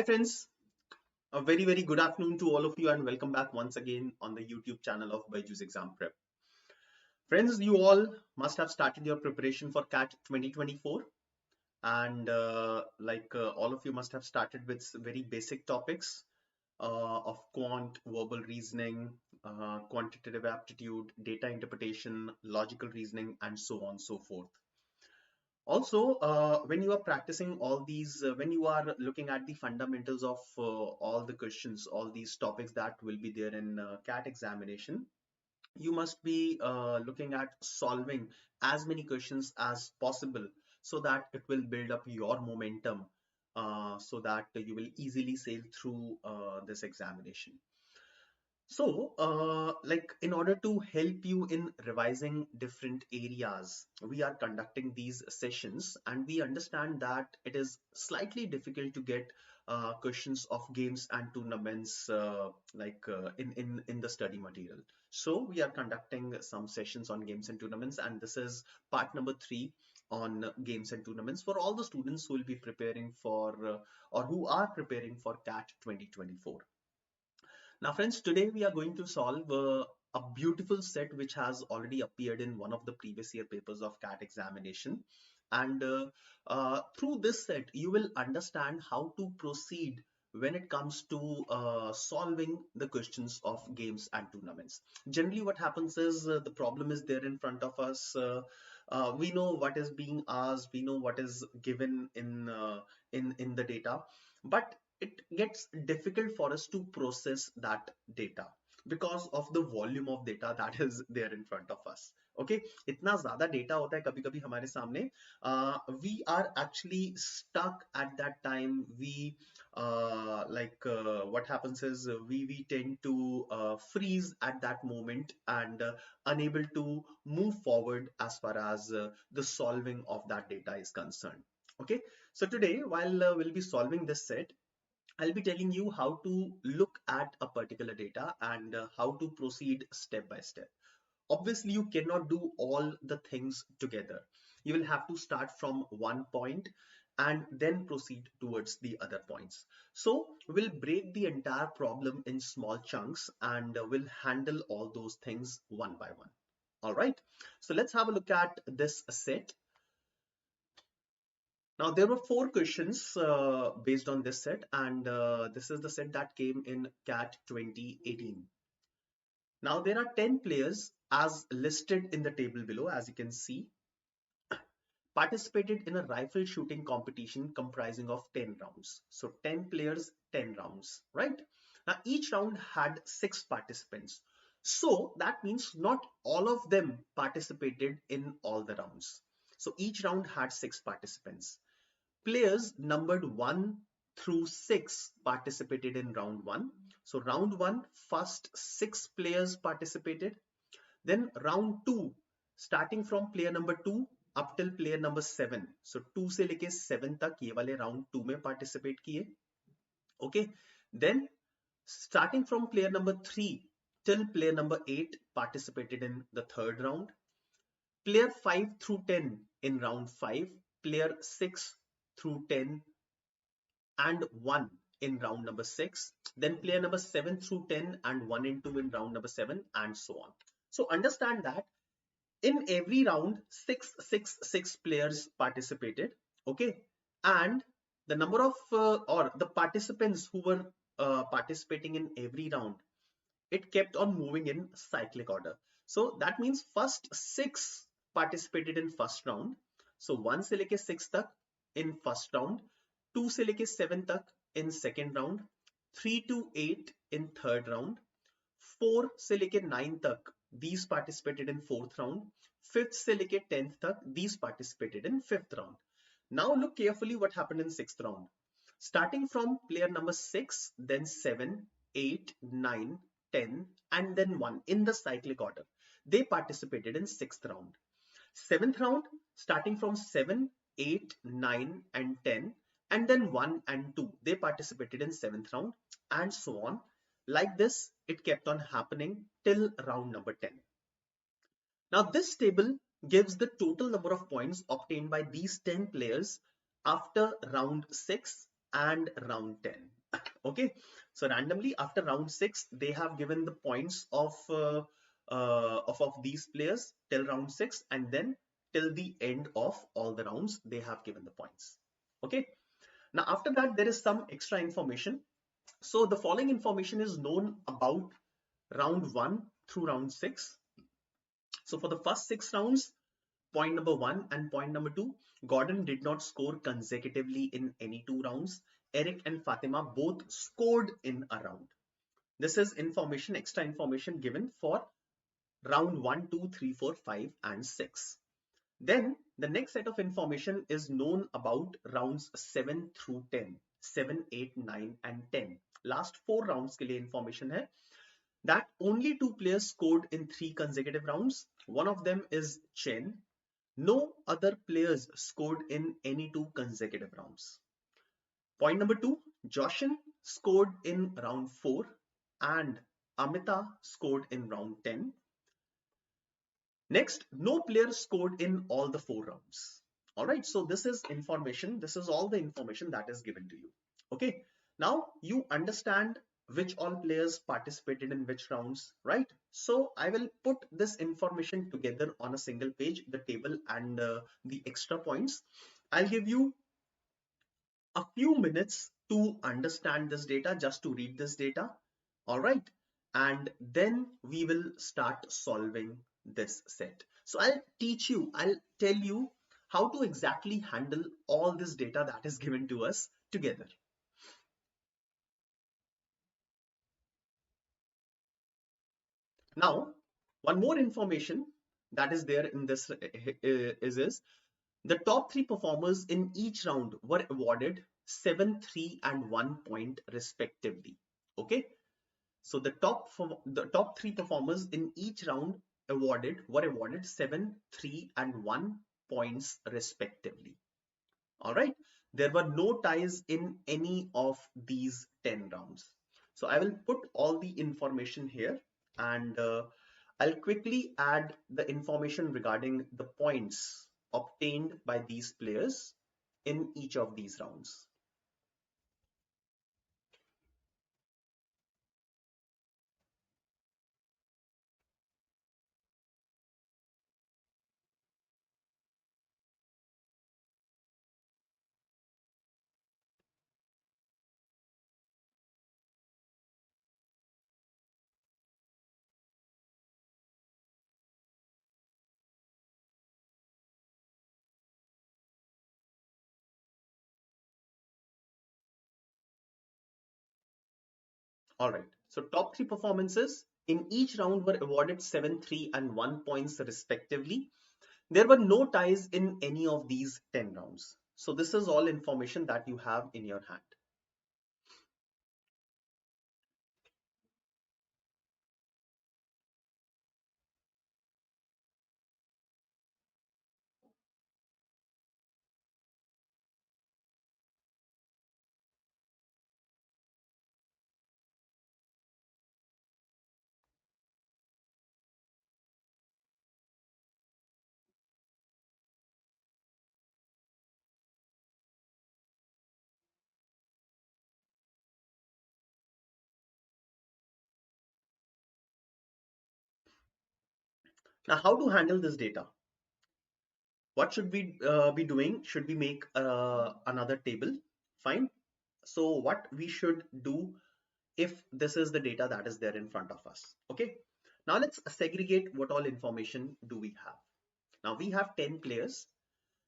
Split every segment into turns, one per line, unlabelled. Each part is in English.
Hi friends, a very good afternoon to all of you and welcome back once again on the YouTube channel of BYJU'S Exam Prep. Friends, you all must have started your preparation for CAT 2024 and all of you must have started with very basic topics of quant, verbal reasoning, quantitative aptitude, data interpretation, logical reasoning, and so on and so forth. Also, when you are practicing all these, when you are looking at the fundamentals of all the questions, all these topics that will be there in CAT examination, you must be looking at solving as many questions as possible so that it will build up your momentum so that you will easily sail through this examination. So, in order to help you in revising different areas, we are conducting these sessions, and we understand that it is slightly difficult to get questions of games and tournaments in the study material. So, we are conducting some sessions on games and tournaments, and this is part number 3 on games and tournaments for all the students who will be preparing for or who are preparing for CAT 2024. Now, friends, today we are going to solve a beautiful set which has already appeared in one of the previous year papers of CAT examination. And through this set, you will understand how to proceed when it comes to solving the questions of games and tournaments. Generally, what happens is the problem is there in front of us. We know what is being asked, we know what is given in the data, but it gets difficult for us to process that data because of the volume of data that is there in front of us. Okay, इतना ज़्यादा data होता है कभी कभी हमारे सामने. We are actually stuck at that time. What happens is we tend to freeze at that moment and unable to move forward as far as the solving of that data is concerned. Okay, so today while we'll be solving this set, I'll be telling you how to look at a particular data and how to proceed step by step. Obviously, you cannot do all the things together. You will have to start from one point and then proceed towards the other points. So we'll break the entire problem in small chunks and we'll handle all those things one by one. All right. So let's have a look at this set. Now, there were 4 questions based on this set, and this is the set that came in CAT 2018. Now, there are 10 players as listed in the table below, as you can see, participated in a rifle shooting competition comprising of 10 rounds. So 10 players, 10 rounds, right? Now, each round had 6 participants. So that means not all of them participated in all the rounds. So each round had 6 participants. Players numbered 1 through 6 participated in round 1. So round 1, first 6 players participated. Then round 2, starting from player number 2 up till player number 7. So 2 से लेके 7 तक ये वाले round 2 में participate किए. Okay. Then starting from player number 3 till player number 8 participated in the third round. Player 5 through 10 in round 5. Player 6 through 10 and 1 in round number 6, then player number 7 through 10 and 1 and 2 in round number 7, and so on. So understand that in every round 6 players participated. Okay, and the number of or the participants who were participating in every round, it kept on moving in cyclic order. So that means first 6 participated in first round. So 1 से लेके 6 तक in first round, 2 से लेके 7 तक in second round, 3 to 8 in third round, 4 से लेके 9 तक these participated in fourth round, 5th से लेके 10th तक these participated in fifth round. Now look carefully what happened in sixth round. Starting from player number 6, then 7, 8, 9, 10, and then 1 in the cyclic order. They participated in sixth round. Seventh round, starting from 7, 8, 9, and 10, and then 1 and 2. They participated in seventh round, and so on. Like this, it kept on happening till round number 10. Now, this table gives the total number of points obtained by these 10 players after round 6 and round 10. Okay, so randomly after round 6, they have given the points of these players till round 6, and then till the end of all the rounds, they have given the points. Okay, now after that, there is some extra information. So the following information is known about round 1 through round 6. So for the first 6 rounds, point number 1 and point number 2, Gordon did not score consecutively in any 2 rounds. Eric and Fatima both scored in a round. This is information, extra information given for round 1, 2, 3, 4, 5 and 6. Then the next set of information is known about rounds 7 through 10, 7, 8, 9 and 10. Last 4 rounds के लिए information है that only 2 players scored in 3 consecutive rounds. One of them is Chen. No other players scored in any 2 consecutive rounds. Point number 2, Joshin scored in round 4 and Amita scored in round 10. Next, no player scored in all the 4 rounds. All right, so this is information. This is all the information that is given to you. Okay, now you understand which all players participated in which rounds, right? So I will put this information together on a single page, the table and the extra points. I'll give you a few minutes to understand this data, just to read this data. All right, and then we will start solving this set. So I'll tell you how to exactly handle all this data that is given to us together. Now, one more information that is there in this is the top 3 performers in each round were awarded 7, 3 and 1 point respectively. Okay, so the top 3 performers in each round were awarded 7, 3 and 1 points respectively. All right, there were no ties in any of these 10 rounds. So I will put all the information here, and I'll quickly add the information regarding the points obtained by these players in each of these rounds. All right, so top 3 performances in each round were awarded 7, 3 and 1 points respectively. There were no ties in any of these 10 rounds. So this is all information that you have in your hand. Now, how to handle this data? What should we be doing? Should we make another table? Fine. So what we should do if this is the data that is there in front of us? Okay. Now let's segregate what all information do we have. Now we have 10 players.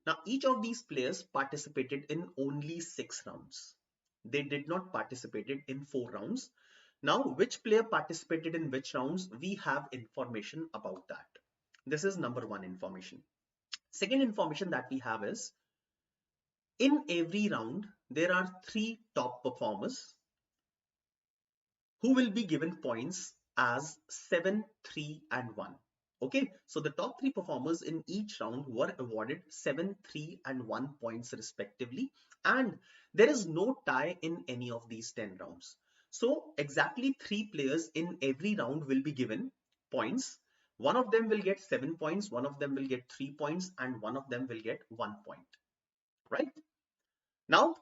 Now each of these players participated in only 6 rounds. They did not participated in 4 rounds. Now which player participated in which rounds? We have information about that. This is number 1 information. Second information that we have is, in every round, there are 3 top performers who will be given points as 7, 3 and 1. Okay, so the top 3 performers in each round were awarded 7, 3 and 1 points respectively, and there is no tie in any of these 10 rounds. So exactly 3 players in every round will be given points. One of them will get 7 points, one of them will get 3 points, and one of them will get 1 point. Right? Now,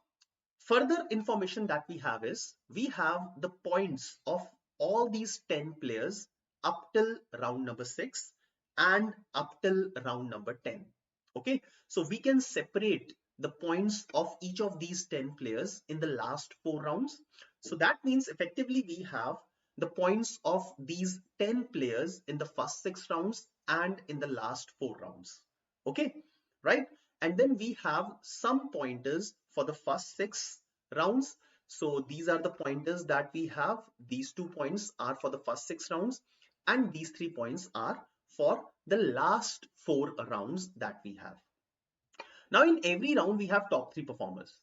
Further information that we have is we have the points of all these 10 players up till round number 6 and up till round number 10. Okay, so we can separate the points of each of these 10 players in the last 4 rounds. So that means effectively we have the points of these 10 players in the first 6 rounds and in the last 4 rounds. Okay, right? And then we have some pointers for the first 6 rounds. So these are the pointers that we have. These 2 points are for the first 6 rounds and these 3 points are for the last 4 rounds that we have. Now in every round we have top 3 performers.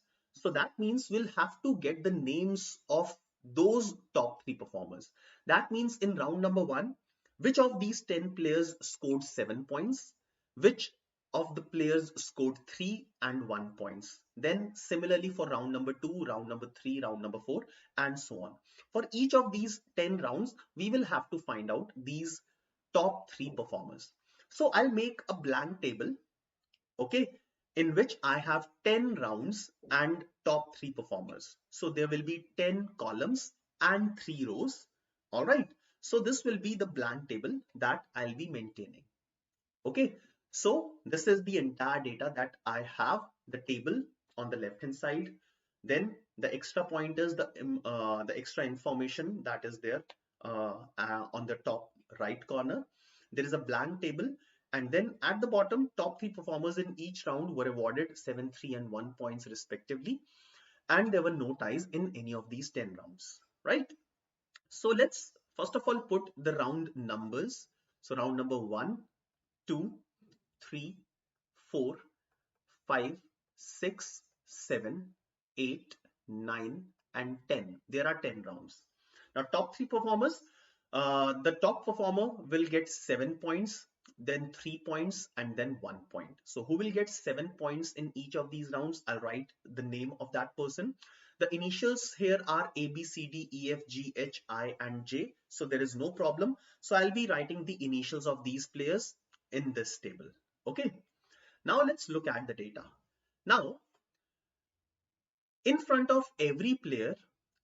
So that means we'll have to get the names of those top 3 performers. That means in round number 1, which of these 10 players scored 7 points? Which of the players scored 3 and 1 points? Then similarly for round number 2, round number 3, round number 4 and so on. For each of these 10 rounds, we will have to find out these top 3 performers. So I'll make a blank table, okay, in which I have 10 rounds and top 3 performers. So there will be 10 columns and 3 rows. All right. So this will be the blank table that I'll be maintaining. Okay. So this is the entire data that I have, the table on the left hand side. Then the extra pointers, the extra information that is there on the top right corner. There is a blank table. And then at the bottom, top 3 performers in each round were awarded 7, 3 and 1 points respectively. And there were no ties in any of these 10 rounds, right? So let's first of all put the round numbers. So round number 1, 2, 3, 4, 5, 6, 7, 8, 9 and 10. There are 10 rounds. Now top 3 performers, the top performer will get 7 points, then 3 points and then 1 point. So who will get 7 points in each of these rounds? I'll write the name of that person. The initials here are A, B, C, D, E, F, G, H, I and J. So there is no problem. So I'll be writing the initials of these players in this table. Okay. Now let's look at the data. Now, in front of every player,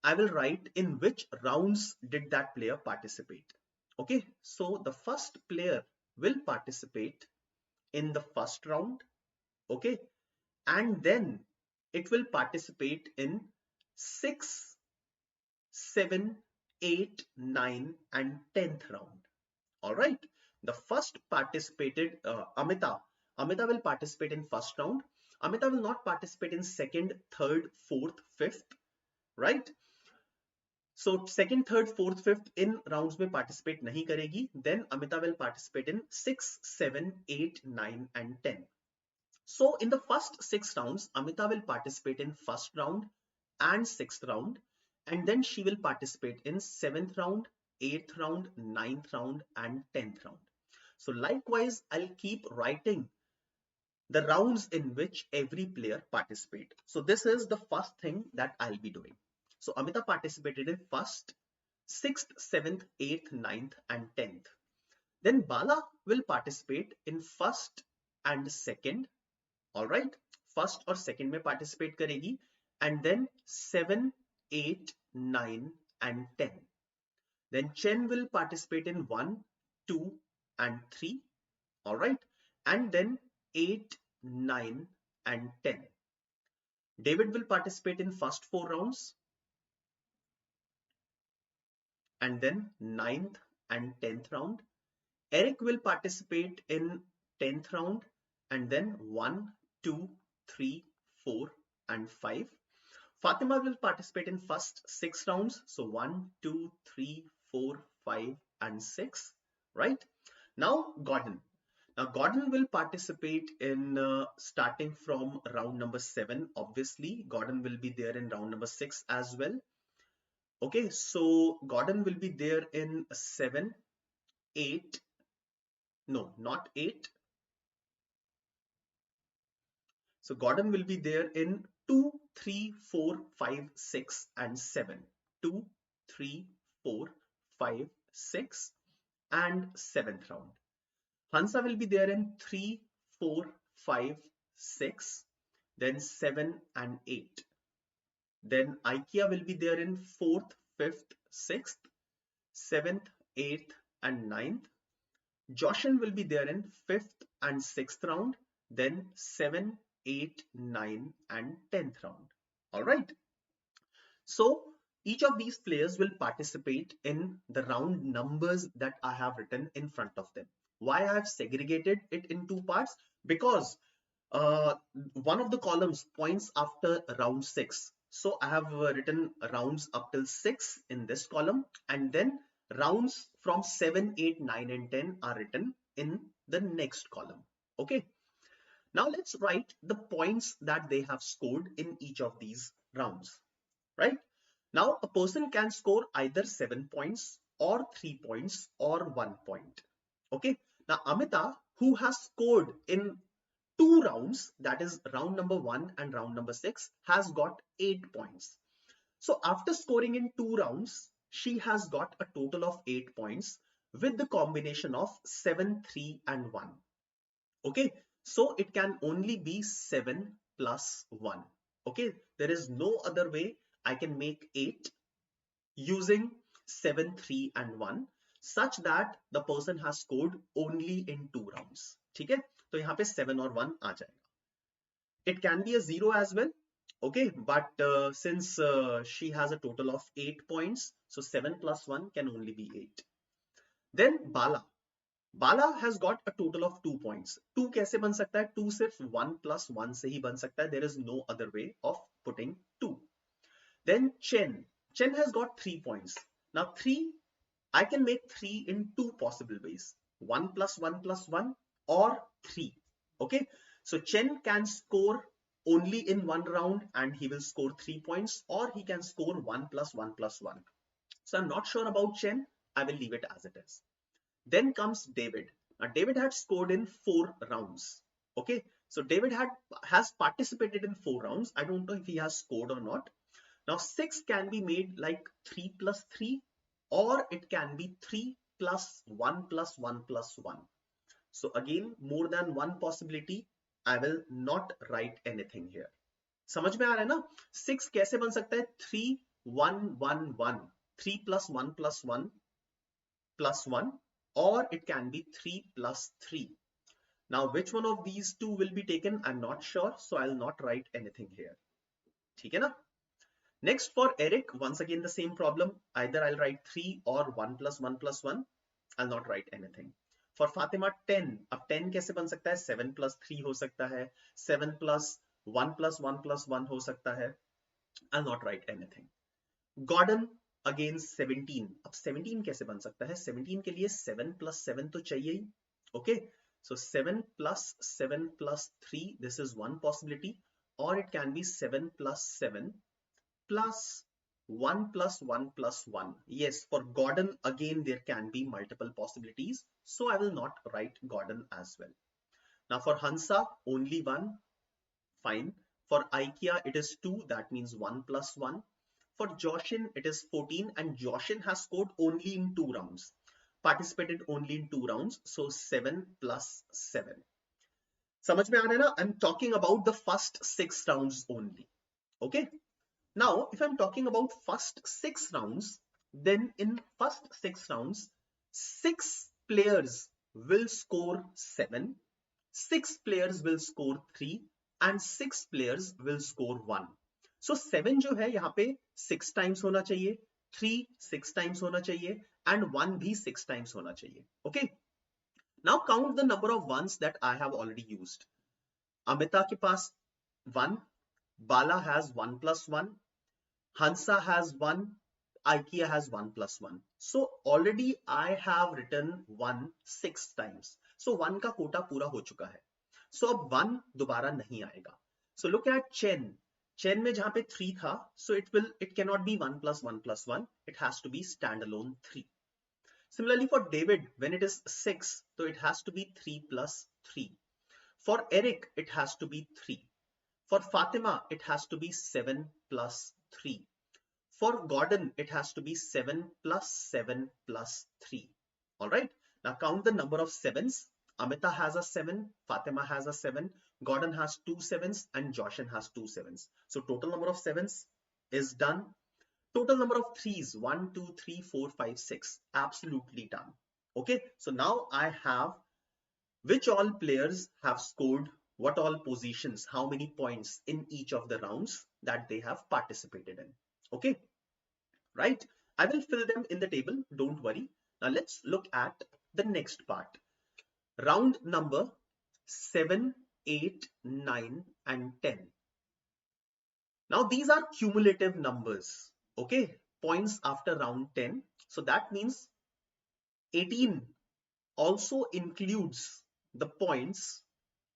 I will write in which rounds did that player participate. Okay, so the first player will participate in the first round. Okay, and then it will participate in 6, 7, 8, 9 and 10th round. All right, the first participated Amita will participate in first round. Amita will not participate in second, third, fourth, fifth, right? So second, third, fourth, fifth in rounds में participate नहीं करेगी. Then Amita will participate in 6, 7, 8, 9 and 10. So in the first 6 rounds, Amita will participate in first round and 6th round, and then she will participate in 7th round, 8th round, 9th round and 10th round. So likewise, I'll keep writing the rounds in which every player participate. So this is the first thing that I'll be doing. So Amita participated in first, 6th, 7th, 8th, 9th and 10th. Then Bala will participate in first and second. All right, first or second में participate करेगी, and then 7, 8, 9 and 10. Then Chen will participate in 1, 2 and 3. All right, and then 8, 9 and 10. David will participate in first 4 rounds and then 9th and 10th round. Eric will participate in 10th round and then 1, 2, 3, 4 and 5. Fatima will participate in first 6 rounds. So 1, 2, 3, 4, 5 and 6, right? Now Gordon. Now Gordon will participate in starting from round number 7. Obviously, Gordon will be there in round number 6 as well. Okay, so Gordon will be there in 7, 8, no, not 8. So Gordon will be there in 2, 3, 4, 5, 6 and 7. 2, 3, 4, 5, 6 and 7th round. Hansa will be there in 3, 4, 5, 6, then 7 and 8. Then IKEA will be there in 4th, 5th, 6th, 7th, 8th, and 9th. Joshin will be there in 5th and 6th round, then 7, 8, 9, and 10th round. All right. So each of these players will participate in the round numbers that I have written in front of them. Why I have segregated it in two parts? Because one of the columns points after round 6. So I have written rounds up till 6 in this column, and then rounds from 7, 8, 9, and 10 are written in the next column. Okay. Now let's write the points that they have scored in each of these rounds. Right? Now a person can score either 7 points or 3 points or 1 point. Okay. Now Amita, who has scored in 2 rounds, that is round number 1 and round number 6, has got 8 points. So after scoring in 2 rounds, she has got a total of 8 points with the combination of 7, 3 and 1. Okay, so it can only be 7 plus 1. Okay, there is no other way I can make 8 using 7, 3 and 1 such that the person has scored only in 2 rounds. ठीक है, तो यहाँ पे 7 और 1 आ जाएगा. It can be a 0 as well. Okay, but since she has a total of 8 points, so 7 plus 1 can only be 8. Then Bala. Bala has got a total of 2 points. 2 कैसे बन सकता है? 2 सिर्फ 1 plus 1 से ही बन सकता है. There is no other way of putting 2. Then Chen. Chen has got 3 points. Now 3, I can make 3 in 2 possible ways. 1 plus 1 plus 1 or 3. Okay, so Chen can score only in 1 round and he will score 3 points, or he can score 1 plus 1 plus 1. So I'm not sure about Chen. I will leave it as it is. Then comes David. Now David had scored in 4 rounds. Okay, so David has participated in 4 rounds. I don't know if he has scored or not. Now 6 can be made like 3 plus 3, or it can be 3 plus 1 plus 1 plus 1. So again, more than one possibility. I will not write anything here. समझ में आ रहा है ना? 6 कैसे बन सकता है? 3, 1, 1, 1. 3 plus 1 plus 1 plus 1, or it can be 3 plus 3. Now, which one of these two will be taken? I'm not sure, so I'll not write anything here. ठीक है ना? Next for Eric, once again the same problem. Either I'll write 3 or 1 plus 1 plus 1. I'll not write anything. For Fatima 10, अब 10 कैसे बन सकता है? 7 plus 3 हो सकता है, 7 plus 1 plus 1 plus 1 हो सकता है. I'll not write anything. Gordon again 17. अब 17 कैसे बन सकता है? 17 के लिए 7 plus 7 तो चाहिए ही. Okay, so 7 plus 7 plus 3, this is one possibility, or it can be 7 plus 7 plus 1 plus 1 plus 1. Yes, for Gordon again there can be multiple possibilities, so I will not write Gordon as well. Now for Hansa only 1, fine. For IKEA it is 2, that means 1 plus 1. For Joshin it is 14, and Joshin has scored only in 2 rounds, participated only in 2 rounds, so 7 plus 7. समझ में आ रहा है ना? I'm talking about the first 6 rounds only. Okay. Now, if I'm talking about first 6 rounds, then in first 6 rounds, 6 players will score 7, 6 players will score 3, and 6 players will score 1. So 7 जो है यहाँ पे 6 times होना चाहिए, 3 6 times होना चाहिए, and 1 भी 6 times होना चाहिए. Okay. Now count the number of ones that I have already used. Amita के पास 1, Bala has 1 plus 1, Hansa has 1, IKEA has 1 plus 1. So already I have written 1 6 times. So 1 का कोटा पूरा हो चुका है. So अब 1 दोबारा नहीं आएगा. So look at Chen. Chen में जहाँ पे 3 था, so it cannot be 1 plus 1 plus 1. It has to be standalone 3. Similarly for David, when it is 6, so it has to be 3 plus 3. For Eric, it has to be 3. For Fatima, it has to be 7 plus 3. For Gordon, it has to be 7 plus 7 plus 3. All right. Now count the number of 7s. Amita has a 7, Fatima has a 7, Gordon has 2 7s, and Joshin has 2 7s. So total number of 7s is done. Total number of threes, 1, 2, 3, 4, 5, 6, absolutely done. Okay, so now I have which all players have scored what all positions, how many points in each of the rounds that they have participated in. Okay, right? I will fill them in the table, don't worry. Now let's look at the next part. Round number 7, 8, 9, and 10. Now these are cumulative numbers, okay? Points after round 10. So that means 18 also includes the points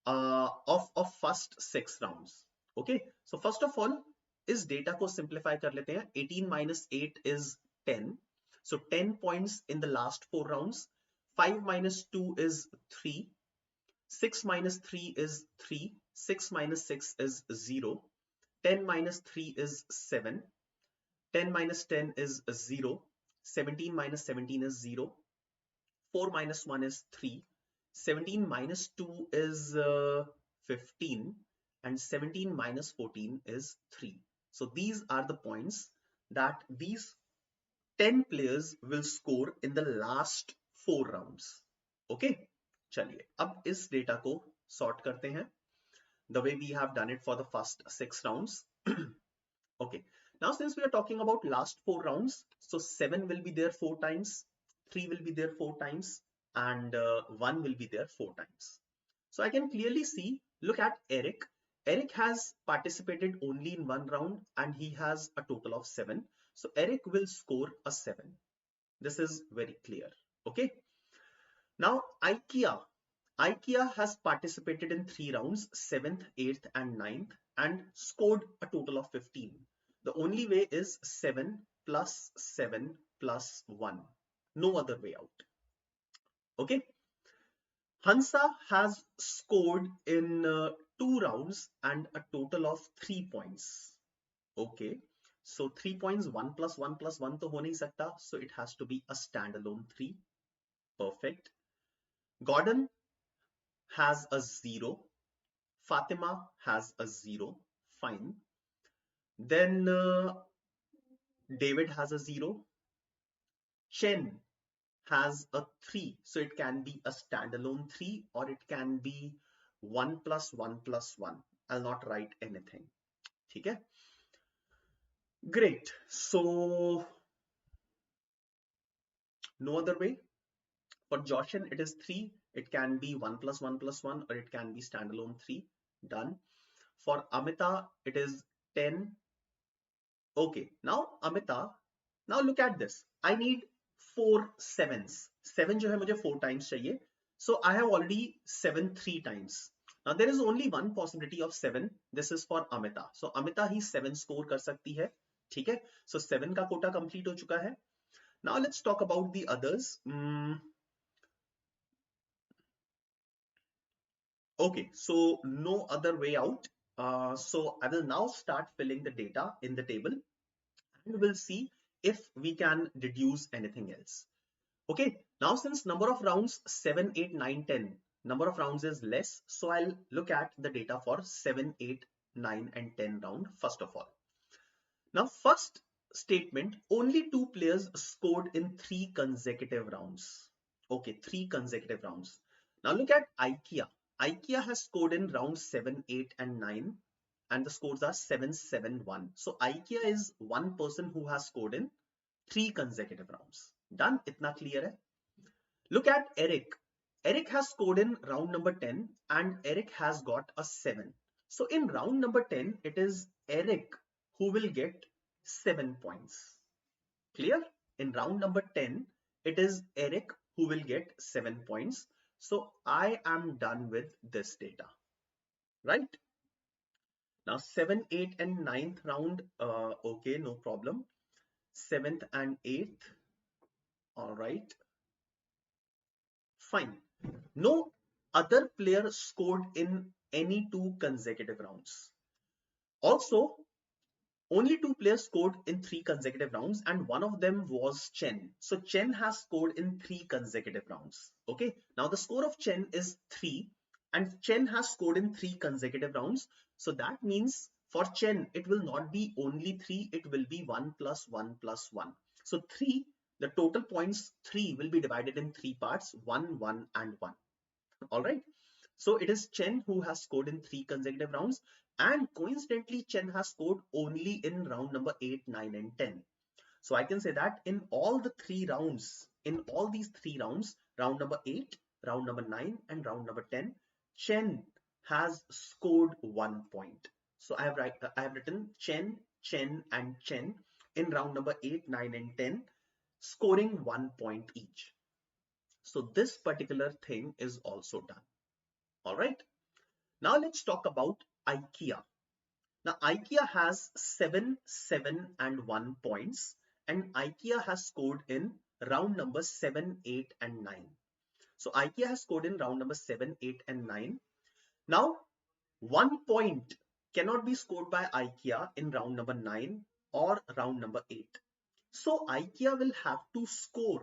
of first 6 rounds. Okay, so first of all इस data को simplify कर लेते हैं. 18 minus 8 is 10. So 10 points in the last 4 rounds. 5 minus 2 is 3. 6 minus 3 is 3. 6 minus 6 is 0. 10 minus 3 is 7. 10 minus 10 is 0. 17 minus 17 is 0. 4 minus 1 is 3. 17 minus 2 is 15, and 17 minus 14 is 3. So these are the points that these 10 players will score in the last 4 rounds. Okay, चलिए अब इस data को sort करते हैं the way we have done it for the first 6 rounds. Okay, now since we are talking about last 4 rounds, so 7 will be there 4 times, 3 will be there 4 times, and 1 will be there 4 times. So I can clearly see, look at Eric. Eric has participated only in 1 round and he has a total of 7. So Eric will score a 7. This is very clear. Okay. Now IKEA has participated in 3 rounds, 7th, 8th and 9th, and scored a total of 15. The only way is 7 plus 7 plus 1. No other way out. Okay. Hansa has scored in 2 rounds and a total of 3 points. Okay. So 3 points, 1 plus 1 plus 1 to ho nahi sakta. So it has to be a standalone 3. Perfect. Gordon has a 0. Fatima has a 0. Fine. Then David has a 0. Chen has a 3. So it can be a standalone 3 or it can be 1 plus 1 plus 1. I'll not write anything. Okay? Great. So no other way. For Joshin, it is 3. It can be 1 plus 1 plus 1 or it can be standalone 3. Done. For Amita, it is 10. Okay. Now Amita, now look at this. I need 4 sevens. 7 जो है मुझे 4 times चाहिए. So I have already 7 3 times. Now there is only one possibility of 7. This is for Amita. So Amita he 7 score कर सकती है. ठीक है? So 7 का quota complete हो चुका है. Now let's talk about the others. Okay, so no other way out. So I will now start filling the data in the table and we'll see if we can deduce anything else. Okay, now since number of rounds 7, 8, 9, 10, number of rounds is less. So I'll look at the data for 7, 8, 9 and 10 round first of all. Now first statement, only 2 players scored in 3 consecutive rounds. Okay, 3 consecutive rounds. Now look at IKEA. IKEA has scored in rounds 7, 8 and 9 and the scores are 7, 7, 1. So IKEA is one person who has scored in 3 consecutive rounds. Done? Itna clear hai? Look at Eric. Eric has scored in round number 10 and Eric has got a 7. So in round number 10, it is Eric who will get 7 points. Clear? In round number 10, it is Eric who will get 7 points. So I am done with this data, right? Now 7, 8 and 9th round, okay, no problem. 7th and 8th, all right, fine. No other player scored in any 2 consecutive rounds. Also, only 2 players scored in 3 consecutive rounds and one of them was Chen. So Chen has scored in 3 consecutive rounds. Okay, now the score of Chen is 3 and Chen has scored in 3 consecutive rounds. So that means For Chen, it will not be only 3, it will be 1 plus 1 plus 1. So 3, the total points 3 will be divided in 3 parts, 1, 1 and 1. All right. So it is Chen who has scored in 3 consecutive rounds, and coincidentally Chen has scored only in round number 8, 9 and 10. So I can say that in all the 3 rounds, in all these 3 rounds, round number 8, round number 9 and round number 10, Chen has scored 1 point. So I have written Chen, Chen and Chen in round number 8, 9 and 10, scoring 1 point each. So this particular thing is also done. All right. Now let's talk about IKEA. Now IKEA has 7, 7 and 1 points, and IKEA has scored in round number 7, 8 and 9. So IKEA has scored in round number 7, 8 and 9. Now 1 point cannot be scored by IKEA in round number 9 or round number 8. So IKEA will have to score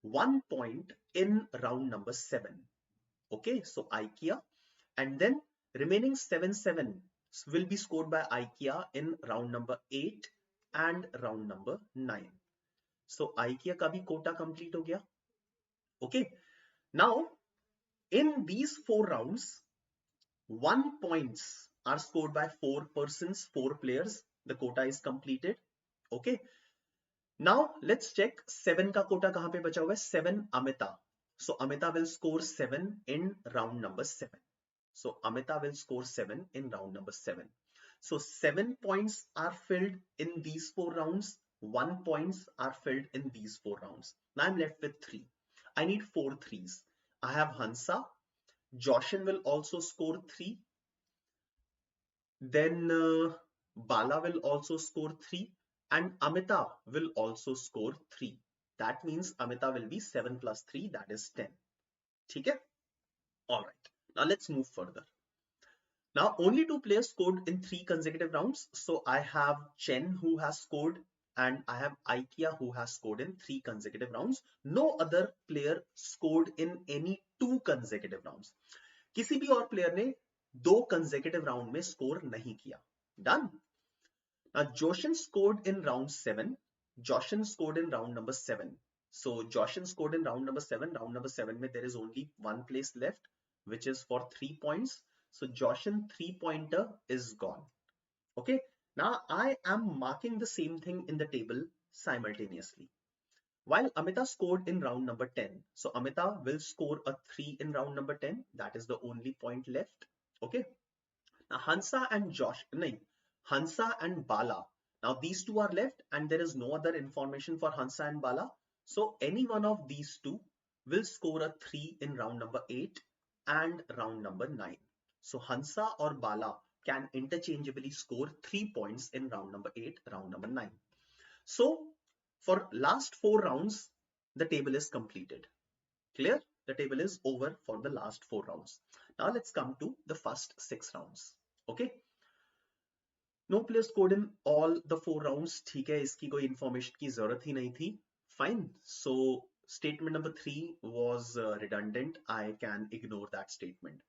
1 point in round number 7. Okay, so IKEA, and then remaining 7, 7 will be scored by IKEA in round number 8 and round number 9. So IKEA का भी quota complete हो गया. Okay. Now in these 4 rounds, 1 points are scored by 4 persons, 4 players. The quota is completed. Okay. Now let's check 7 का quota कहाँ पे बचा हुआ है. 7 Amita. So Amita will score 7 in round number 7. So Amita will score 7 in round number 7. So 7 points are filled in these 4 rounds. 1 points are filled in these 4 rounds. Now I'm left with 3. I need 4 threes. I have Hansa. Joshin will also score 3. Then Bala will also score 3. And Amita will also score 3. That means Amita will be 7 plus 3, that is 10. Okay? Alright. Now let's move further. Now only 2 players scored in 3 consecutive rounds. So I have Chen who has scored, and I have IKEA who has scored in 3 consecutive rounds. No other player scored in any 2 consecutive rounds. किसी भी और player ने 2 consecutive round में score नहीं किया. Done. Now Joshin scored in round 7. Joshin scored in round number 7. So Joshin scored in round number 7. Round number 7 में there is only 1 place left, which is for 3 points. So Joshin 3-pointer is gone. Okay. Now I am marking the same thing in the table simultaneously. While Amita scored in round number 10. So Amita will score a 3 in round number 10. That is the only point left. Okay. Now Hansa and Bala. Now these 2 are left, and there is no other information for Hansa and Bala. So any one of these 2 will score a 3 in round number 8 and round number 9. So Hansa or Bala can interchangeably score 3 points in round number 8, round number 9. So for last 4 rounds, the table is completed. Clear? The table is over for the last 4 rounds. Now let's come to the first 6 rounds. Okay. No player scored in all the 4 rounds. ठीक है, इसकी कोई information की जरूरत ही नहीं थी. Fine. So statement number 3 was redundant. I can ignore that statement.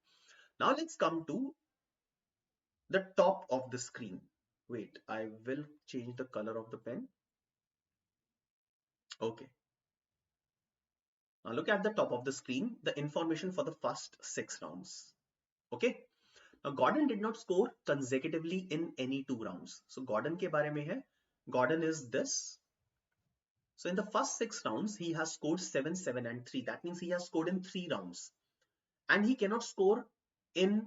Now let's come to the top of the screen. Wait, I will change the color of the pen. Okay. Now look at the top of the screen, the information for the first 6 rounds. Okay. Now Gordon did not score consecutively in any 2 rounds. So Gordon के बारे में है. Gordon is this. So in the first 6 rounds, he has scored 7, 7 and 3. That means he has scored in 3 rounds. And he cannot score in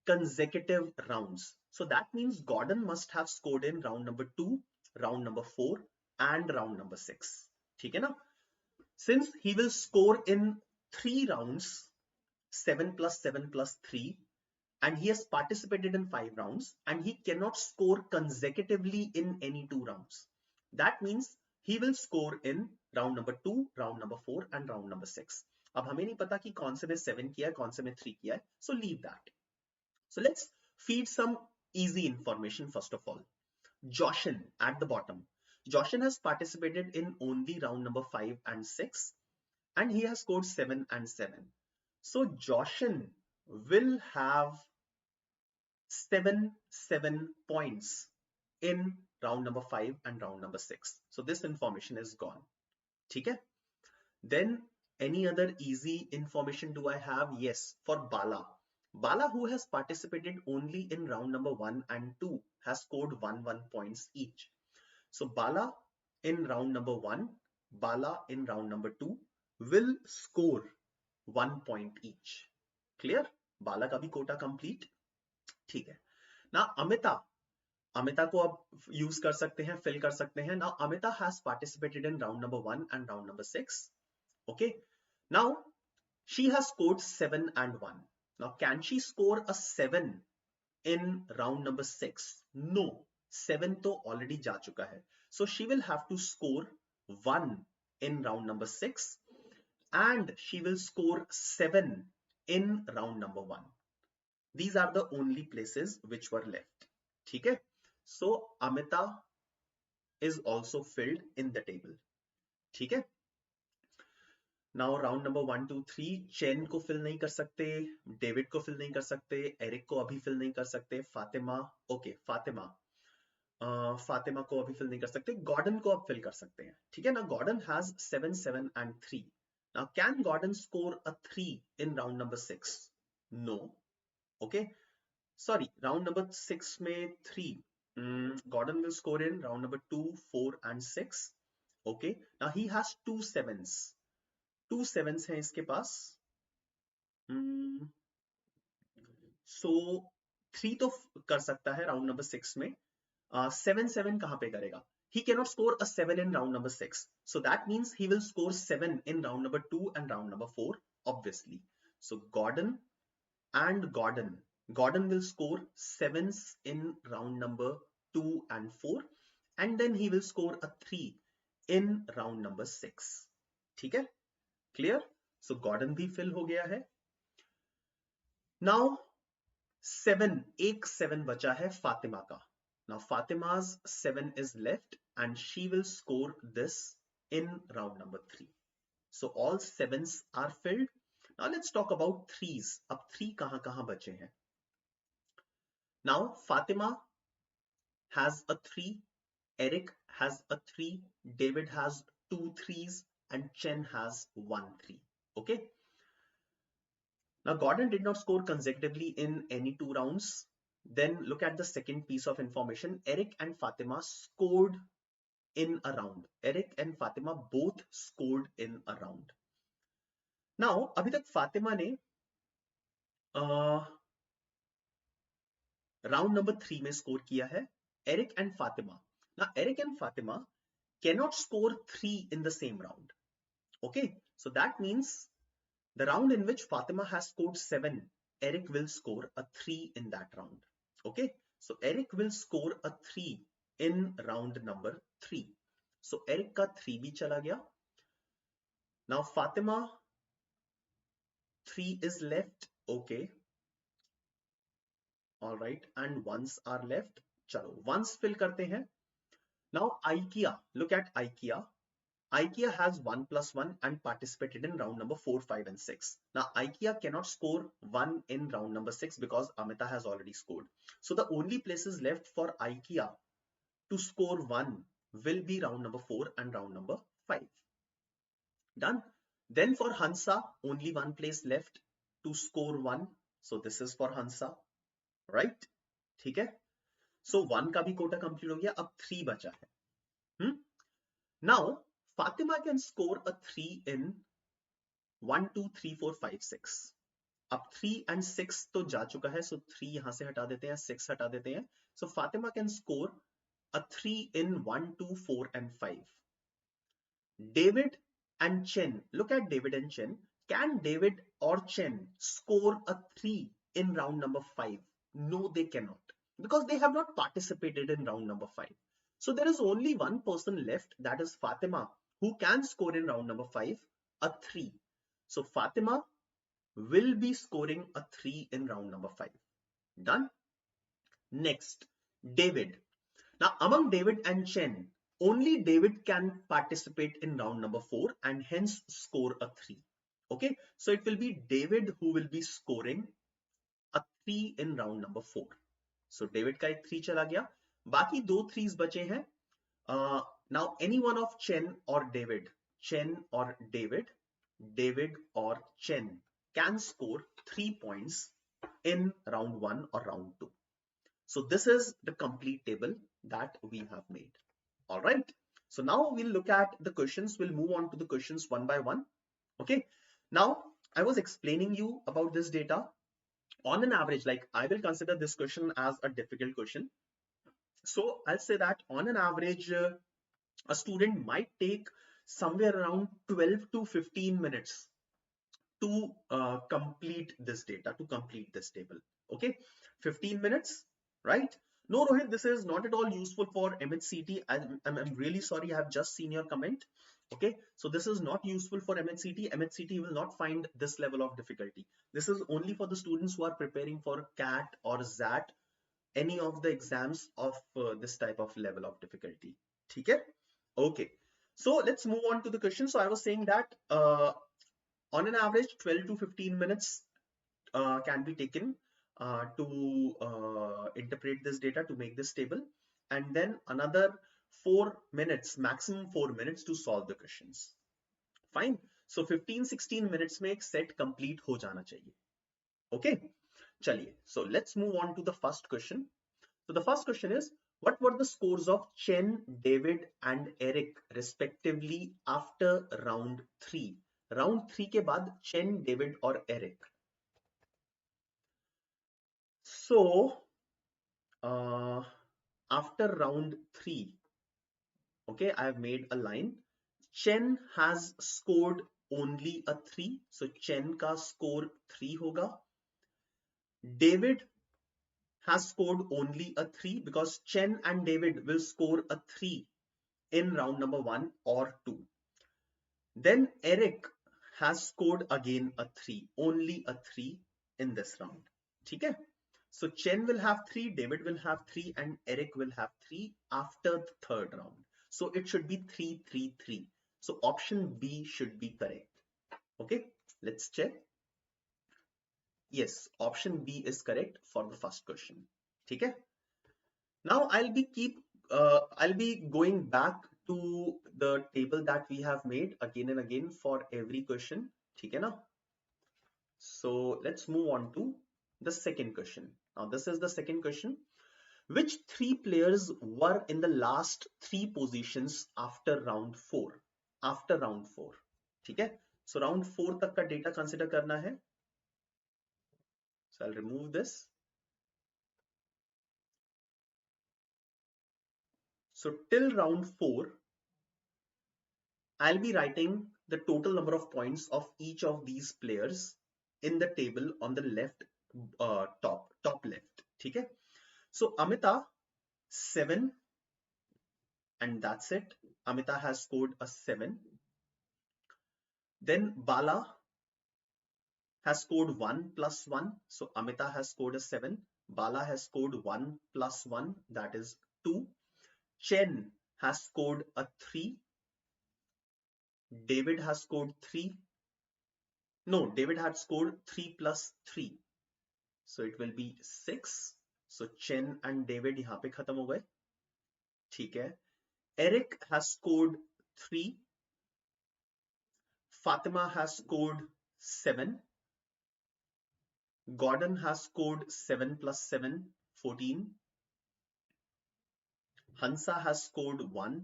consecutive rounds. So that means Gordon must have scored in round number 2, round number 4 and round number 6. ठीक है ना? Since he will score in 3 rounds, 7 plus 7 plus 3, and he has participated in 5 rounds, and he cannot score consecutively in any 2 rounds. That means he will score in round number 2, round number 4 and round number 6. अब हमें नहीं पता कि कौन से में 7 किया है, कौन से में 3 किया है. So leave that. So let's feed some easy information first of all. Joshin at the bottom. Joshin has participated in only round number 5 and 6, and he has scored 7 and 7. So Joshin will have 7 points in round number 5 and round number 6. So this information is gone. Okay? Then any other easy information do I have? Yes, for Bala. Bala, who has participated only in round number 1 and 2, has scored 1 points each. So Bala in round number 1, Bala in round number 2 will score 1 point each. Clear? Bala का भी Kota complete. ठीक है. Now Amita को आप use कर सकते हैं, fill कर सकते हैं. Now Amita has participated in round number 1 and round number 6. Okay. Now she has scored 7 and 1. Now can she score a 7 in round number 6? No. 7 तो already जा चुका है. So she will have to score 1 in round number 6 and she will score 7 in round number 1. These are the only places which were left. ठीक है? So Amita is also filled in the table. ठीक है? Now round number 1, 2, 3, चैन को fill नहीं कर सकते, David को fill नहीं कर सकते, एरिक को अभी फिल नहीं कर सकते, फातिमा, ओके फातिमा को अभी फिल नहीं कर सकते, गॉर्डन को अब फिल कर सकते हैं. ठीक है ना? Gordon has 7, 7 and 3. Now can Gordon score a 3 in round number 6? No. Okay. Sorry, round number 6 में 3. Gordon will score in round number 2, 4 and 6. Okay. Now he has 2 7s. 2 7s हैं इसके पास. So 3 तो कर सकता है round number 6 में. 7 7 कहाँ पे करेगा? He cannot score a 7 in round number 6. So that means he will score 7 in round number 2 and round number 4, obviously. So Gordon and Gordon will score 7s in round number 2 and 4 and then he will score a 3 in round number 6. ठीक है? Clear? So Gordon भी fill हो गया है. Now 7, एक 7 बचा है फातिमा का. Now Fatima's 7 is left and she will score this in round number 3. So all 7s are filled. Now let's talk about 3s. अब 3 कहाँ बचे हैं? Now Fatima has a 3, Eric has a 3, David has 2 3s and Chen has 1 3. Okay. Now Gordon did not score consecutively in any 2 rounds. Then look at the second piece of information. Eric and Fatima scored in a round. Eric and Fatima both scored in a round. Now अभी तक फातिमा ने round number 3 में score किया है. Eric and Fatima. Now Eric and Fatima cannot score 3 in the same round. Okay, so that means the round in which Fatima has scored 7, Eric will score a 3 in that round. Okay, so Eric will score a 3 in round number 3. So Eric का 3 भी चला गया. Now Fatima 3 is left. Okay, all right, and 1s are left. चलो 1s fill करते हैं. Now IKEA, look at IKEA. IKEA has 1 plus 1 and participated in round number 4, 5 and 6. Now IKEA cannot score 1 in round number 6 because Amita has already scored. So the only places left for IKEA to score 1 will be round number 4 and round number 5. Done. Then for Hansa, only one place left to score 1. So this is for Hansa, right? ठीक है? So 1 का भी Kota complete हो गया. अब 3 बचा है. Now Fatima can score a 3 in 1, 2, 3, 4, 5, 6. अब 3 and 6 तो जा चुका है, so 3 यहां से हटा देते हैं, 6 हटा देते हैं. So Fatima can score a 3 in 1, 2, 4 and 5. David and Chen, look at David and Chen. Can David or Chen score a 3 in round number 5? No, they cannot because they have not participated in round number 5. So there is only one person left, that is Fatima, who can score in round number 5 a 3. So Fatima will be scoring a 3 in round number 5. Done. Next, David. Now among David and Chen, only David can participate in round number 4 and hence score a 3. Okay, so it will be David who will be scoring a 3 in round number 4. So David का एक 3 चला गया, बाकी 2 3s बचे हैं. Now any one of Chen or David, Chen or David, David or Chen can score 3 points in round 1 or round 2. So this is the complete table that we have made. All right. So now we'll look at the questions. We'll move on to the questions one by one. Okay. Now I was explaining you about this data. On an average, like I will consider this question as a difficult question. So I'll say that on an average, a student might take somewhere around 12 to 15 minutes to complete this data, to complete this table. Okay, 15 minutes, right? No, Rohit, this is not at all useful for MHCT. I'm really sorry, I have just seen your comment. Okay, so this is not useful for MHCT. MHCT will not find this level of difficulty. This is only for the students who are preparing for CAT or ZAT, any of the exams of this type of level of difficulty. Okay. Okay, so let's move on to the question. So I was saying that on an average 12 to 15 minutes can be taken to interpret this data, to make this table, and then another 4 minutes, maximum 4 minutes to solve the questions. Fine. So 15-16 minutes में एक set complete हो जाना चाहिए. Okay, चलिए. So let's move on to the first question. So the first question is, what were the scores of Chen, David and Eric respectively after round 3? Round 3 के बाद Chen, David और Eric. So after round 3, okay, I have made a line. Chen has scored only a 3, so Chen का score 3 होगा. David has scored only a 3 because Chen and David will score a 3 in round number 1 or 2. Then Eric has scored again a 3, only a 3 in this round. Okay? So Chen will have 3, David will have 3 and Eric will have 3 after the third round. So it should be 3, 3, 3. So option B should be correct. Okay, let's check. Yes, option B is correct for the first question. Okay? Now I'll be going back to the table that we have made again and again for every question. Okay, na? So let's move on to the second question. Now this is the second question. Which 3 players were in the last 3 positions after round 4? After round 4. Okay? So round 4 तक का data consider करना है. So I'll remove this. So till round 4, I'll be writing the total number of points of each of these players in the table on the left, top left. Okay? So Amita 7, and that's it. Amita has scored a 7. Then Bala has scored 1 plus 1. So Amita has scored a 7. Bala has scored 1 plus 1, that is 2. Chen has scored a 3. David has scored 3. No, David had scored 3 plus 3. So it will be 6. So Chen and David यहाँ पे खत्म हो गए. ठीक है. Eric has scored 3. Fatima has scored 7. Gordon has scored 7 plus 7, 14. Hansa has scored 1.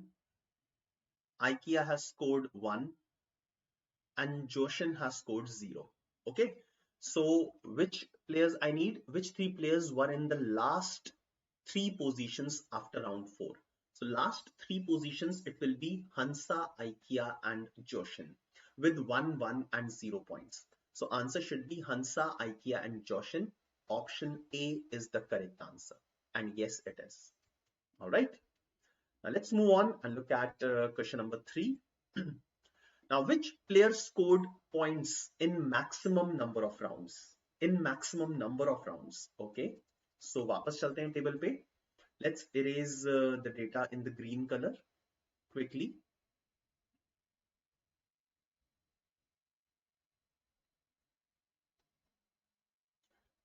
Ikea has scored 1. And Joshin has scored 0. Okay. So which players I need? Which 3 players were in the last 3 positions after round 4? So last 3 positions, it will be Hansa, Ikea and Joshin with 1, 1 and 0 points. So answer should be Hansa, Ikea and Joshin. Option A is the correct answer. And yes, it is. All right. Now let's move on and look at question number 3. Now, which player scored points in maximum number of rounds? In maximum number of rounds. Okay. So वापस चलते हैं table पे. Let's erase the data in the green color quickly.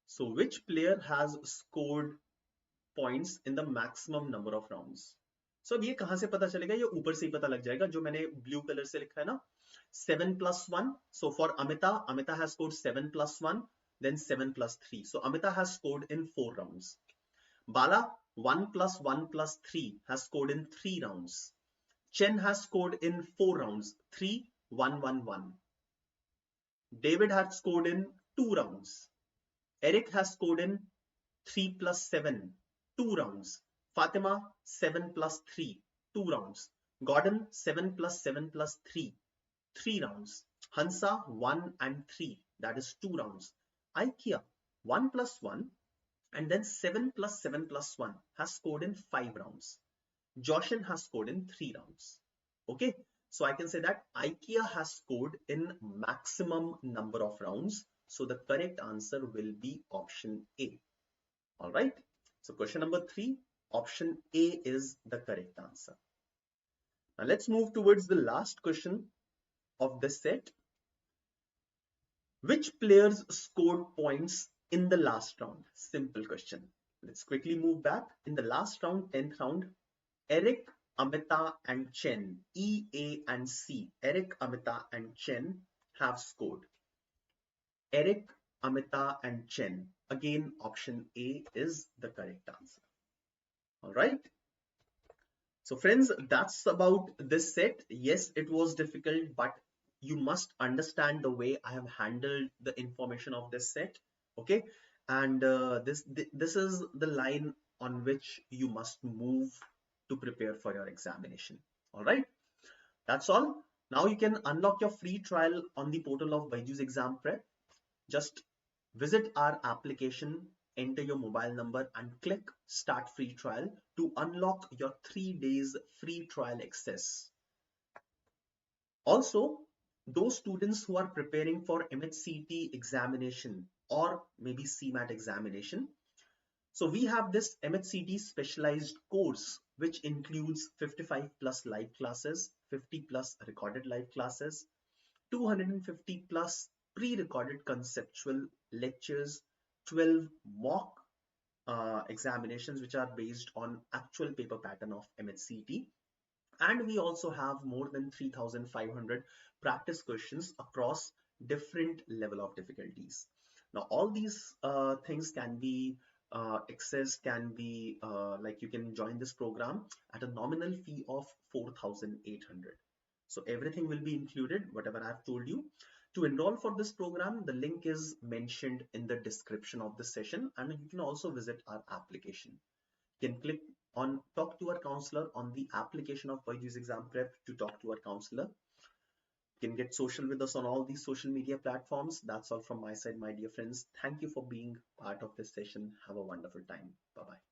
So which player has scored points in the maximum number of rounds. So अब ये कहाँ से पता चलेगा? ये ऊपर से ही पता लग जाएगा, जो मैंने ब्लू कलर से लिखा है ना, 7 plus 1. So for Amita has scored 7 plus 1, then 7 plus 3. So Amita has scored in 4 rounds. Bala, 1 plus 1 plus 3 has scored in 3 rounds. Chen has scored in 4 rounds, 3, 1, 1, 1. David has scored in 2 rounds. Eric has scored in 3 plus 7, 2 rounds. Fatima, 7 plus 3, 2 rounds. Gordon, 7 plus 7 plus 3, 3 rounds. Hansa, 1 and 3, that is 2 rounds. Ikea, 1 plus 1 and then 7 plus 7 plus 1 has scored in 5 rounds. Joshin has scored in 3 rounds. Okay, so I can say that Ikea has scored in maximum number of rounds. So the correct answer will be option A. All right. So question number 3, option A is the correct answer. Now let's move towards the last question of this set. Which players scored points in the last round? Simple question. Let's quickly move back. In the last round, 10th round, Eric, Amita and Chen, E, A and C, Eric, Amita and Chen have scored. Eric, Amita and Chen. Again, option A is the correct answer. All right. So friends, that's about this set. Yes, it was difficult, but you must understand the way I have handled the information of this set. Okay. And this is the line on which you must move to prepare for your examination. All right. That's all. Now you can unlock your free trial on the portal of BYJU'S Exam Prep. Just visit our application, enter your mobile number and click start free trial to unlock your 3 days free trial access. Also, those students who are preparing for MHCT examination or maybe CMAT examination, so we have this MHCT specialized course which includes 55 plus live classes, 50 plus recorded live classes, 250 plus pre-recorded conceptual lectures, 12 mock examinations which are based on actual paper pattern of MHCT, and we also have more than 3,500 practice questions across different level of difficulties. Now all these things can be accessed, can be like you can join this program at a nominal fee of 4,800. So everything will be included, whatever I've told you. To enroll for this program, the link is mentioned in the description of the session, and you can also visit our application. You can click on talk to our counselor on the application of BYJU'S Exam Prep to talk to our counselor. You can get social with us on all these social media platforms. That's all from my side, my dear friends. Thank you for being part of this session. Have a wonderful time. Bye-bye.